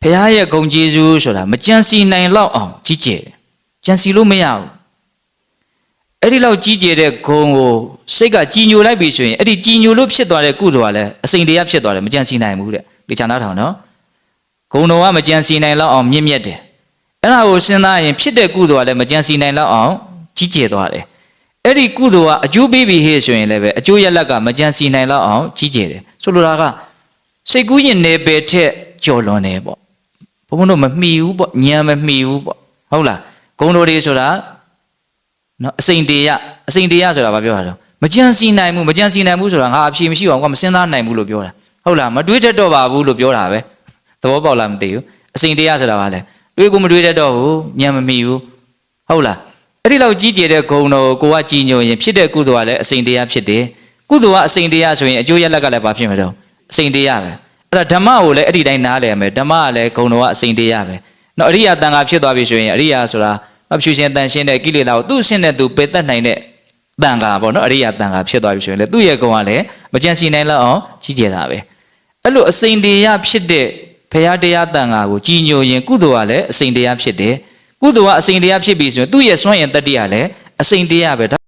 ဖះရဲ့ဂုံကျေးဇူးဆိုတာမကြံစီနိုင်လောက်အောင်ကြီးကျယ်တယ်ကြံစီလို့မရဘူးအဲ့ဒီလောက်ကြီးကျယ်တဲ့ဂုံကိုစိတ်ကကြည်ညိုလိုက်ပြီဆိုရင်အဲ့ဒီကြည်ညိုလို့ဖြစ်သွားတဲ့ကုသိုလ်ကလည်းအစိမ့်တရားဖြစ်သွားတယ်မကြံစီနိုင်ဘူးတဲ့ဒီချာနာထောင်နော်ဂုံတော်ကမကြံစီနိုင်လောက်အောင်မြင့်မြတ်တယ်အဲ့ဒါကိုစဉ်းစားရင်ဖြစ်တဲ့ကုသိုလ်ကလည်းမကြံစီနိုင်လောက်အောင်ကြီးကျယ်သွားတယ်အဲ့ဒီကုသိုလ်ကအကျိုးပေးပြီးဟေ့ဆိုရင်လည်းပဲအကျိုးရလက်ကမကြံစီနိုင်လောက်အောင်ကြီးကျယ်တယ်ဆိုလိုတာကစိတ်ကူးရင်နယ်ပယ်ထက်ကျော်လွန်တယ်ပေါ့ဘုန်းဘုန်းတို့မမှီဘူးပေါ့ဉာဏ်မမှီဘူးပေါ့ဟုတ်လားဂုံတော်တွေဆိုတာနော်အစိမ့်တရားဆိုတာဘာပြောတာတော့မကြံစီနိုင်ဘူးဆိုတာငါအဖြေမရှိအောင်ကမစဉ်းစားနိုင်ဘူးလို့ပြောတာဟုတ်လားမတွေးတတ်တော့ပါဘူးလို့ပြောတာပဲသဘောပေါက်လားမသိဘူးအစိမ့်တရားဆိုတာဘာလဲတွေးကိုမတွေးတတ်တော့ဘူးဉာဏ်မမှီဘူးဟုတ်လားအဲ့ဒီလောက်ကြီးကျယ်တဲ့ဂုံတော်ကိုကကြည်ညိုရင်ဖြစ်တဲ့ကုသိုလ်ကလည်းအစိမ့်တရားဖြစ်တယ်ကုသိုလ်ကအစိမ့်တရားဆိုရင်အကျိုးရလက်ကလည်းဘာဖြစ်မှာတော့အစိမ့်တရားပဲအဲ့ဒါဓမ္မကိုလည်းအဲ့ဒီတိုင်းနားလည်မယ်ဓမ္မကလည်းဂုံတော်ကအစိမ့်တရားပဲနော်အရိယာတန်ခါဖြစ်သွားပြီဆိုရင်အရိယာဆိုတာအဖြူရှင်တန်ရှင်းတဲ့ကိလေသာကိုသူ့အရှင်းနဲ့သူပယ်တတ်နိုင်တဲ့တန်ခါပေါ့နော်အရိယာတန်ခါဖြစ်သွားပြီဆိုရင်လေသူ့ရဲ့ဂုံကလည်းမကြံစီနိုင်လောက်အောင်ကြီးကျယ်တာပဲအဲ့လိုအစိမ့်တရားဖြစ်တဲ့ဘုရားတရားတန်ခါကိုကြည်ညိုရင်ကုသိုလ်ကလည်းအစိမ့်တရားဖြစ်တယ်ကုသိုလ်ကအစိမ့်တရားဖြစ်ပြီဆိုရင်သူ့ရဲ့စွန့်ရင်တတ္တိကလည်းအစိမ့်တရားပဲ